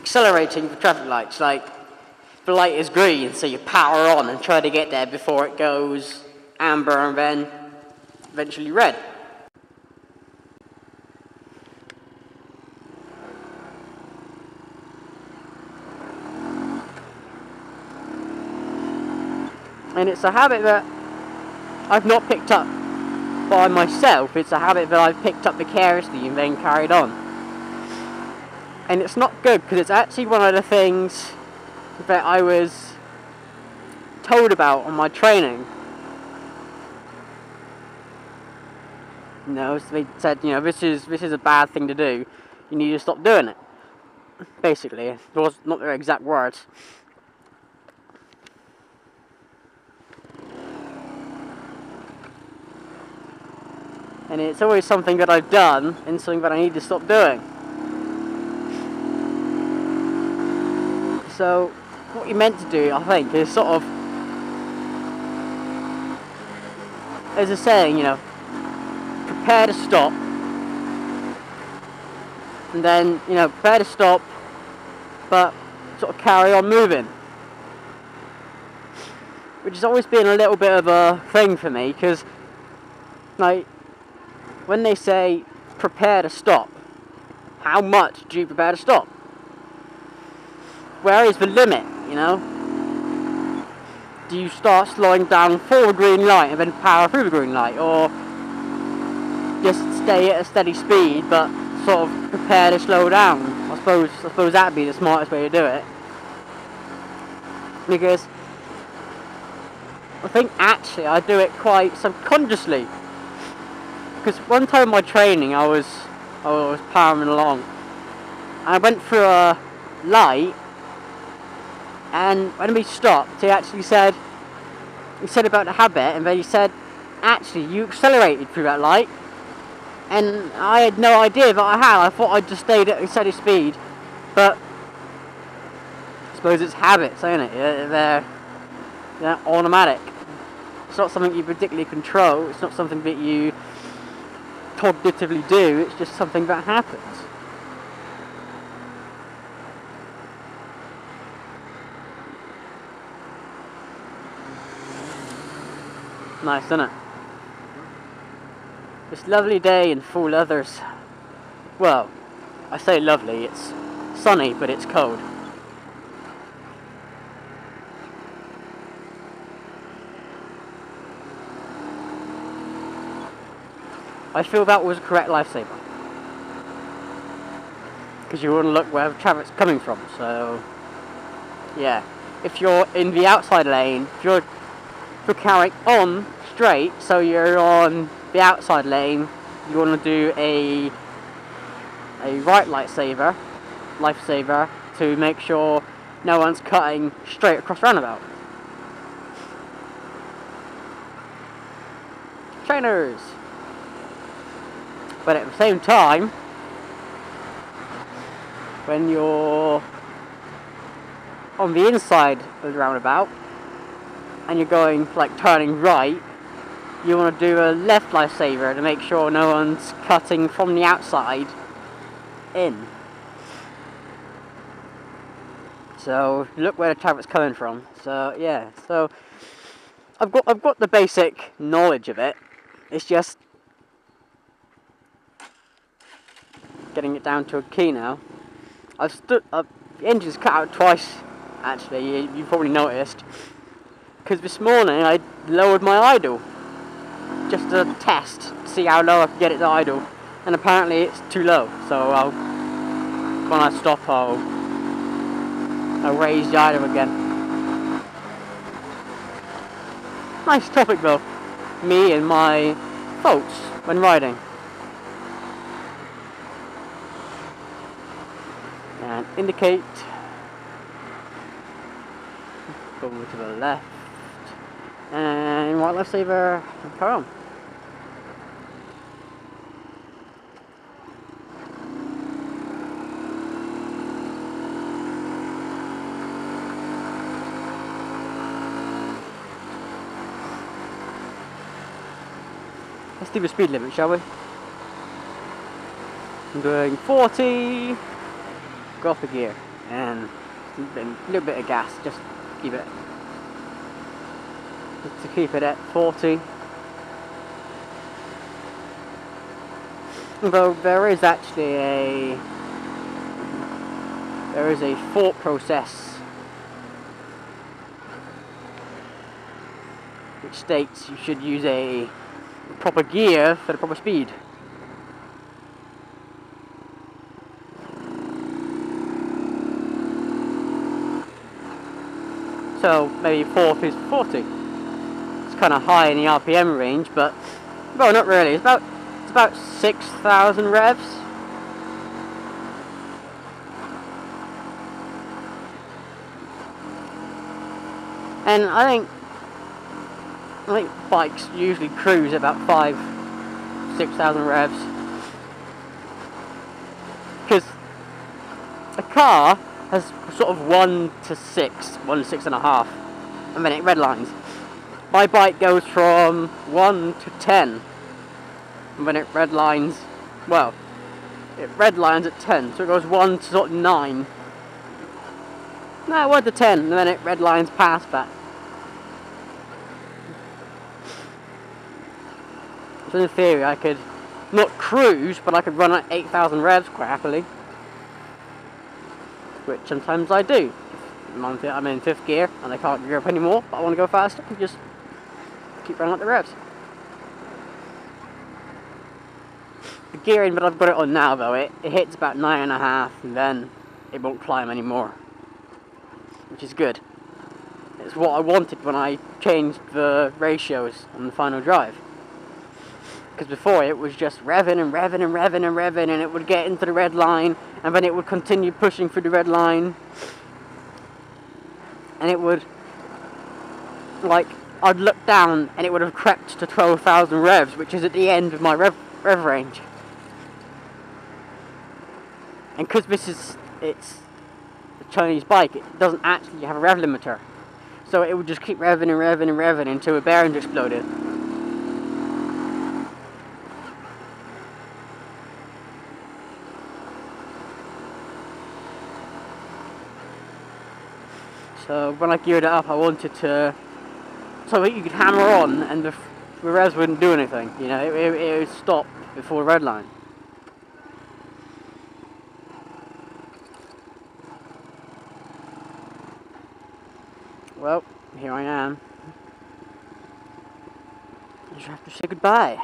accelerating for traffic lights. Like, the light is green, so you power on and try to get there before it goes amber and then eventually red. And it's a habit that I've not picked up by myself. It's a habit that I've picked up vicariously and then carried on. And it's not good, because it's actually one of the things that I was told about on my training. You know, so they said, you know, this is a bad thing to do. You need to stop doing it. Basically, it was not their exact words. And it's always something that I've done and something that I need to stop doing. So, what you're meant to do, I think, is sort of, as a saying, you know, prepare to stop. And then, you know, prepare to stop, but sort of carry on moving. Which has always been a little bit of a thing for me, because, like, when they say prepare to stop, how much do you prepare to stop? Where is the limit, you know? Do you start slowing down for the green light and then power through the green light? Or just stay at a steady speed but sort of prepare to slow down? I suppose that'd be the smartest way to do it. Because I think actually I do it quite subconsciously. Because one time in my training I was powering along. I went through a light, and when we stopped, he said about the habit, and then he said, actually, you accelerated through that light. And I had no idea that I had. I thought I'd just stayed at a steady speed. But I suppose it's habits, ain't it? They're automatic. It's not something you particularly control. It's not something that you cognitively do. It's just something that happens. Nice, isn't it? This lovely day in full leathers. Well, I say lovely, it's sunny, but it's cold. I feel that was a correct lifesaver. Because you want to look where the traffic's coming from, so yeah. If you're in the outside lane, if you're carrying on straight, so you're on the outside lane, you want to do a right lifesaver to make sure no one's cutting straight across roundabout. Trainers! But at the same time, when you're on the inside of the roundabout and you're going, like, turning right, you want to do a left lifesaver to make sure no one's cutting from the outside in. So look where the traffic's coming from. So yeah, so I've got the basic knowledge of it. It's just getting it down to a key now. The engine's cut out twice, actually, you probably noticed. Because this morning I lowered my idle. Just to test, to see how low I can get it to idle. And apparently it's too low. So when I stop, I'll raise the idle again. Nice topic though. Me and my faults when riding. And indicate. Go over to the left. And right lifesaver. Carry on. Let's do the speed limit, shall we? I'm doing 40. Go off the gear. and a little bit of gas, just to keep it at 40. Although there is actually a thought process which states you should use a proper gear for the proper speed. So maybe 4th is 40. It's kind of high in the RPM range, but well, not really. It's about 6,000 revs. And I think bikes usually cruise about 6,000 revs, because a car has sort of 1 to 6 and a half, and then it redlines. My bike goes from 1 to 10, and then it redlines. Well, it redlines at 10, so it goes 1 to sort of 9. No, 1 to 10, and then it redlines past that. So in theory, I could not cruise, but I could run at 8,000 revs quite happily, which sometimes I do. I'm in 5th gear and I can't gear up anymore, but I want to go faster, and just keep running up the revs. The gearing that I've got it on now, though, it hits about 9.5, and then it won't climb anymore, which is good. It's what I wanted when I changed the ratios on the final drive. Because before it was just revving and revving and revving and revving, and it would get into the red line, and then it would continue pushing through the red line, and it would, like, I'd look down and it would have crept to 12,000 revs, which is at the end of my rev range. And because it's a Chinese bike, it doesn't actually have a rev limiter, so it would just keep revving and revving and revving until the bearings exploded. So when I geared it up, I wanted to, so that you could hammer on and the revs wouldn't do anything. You know, it would stop before the red line. Well, here I am. I just have to say goodbye.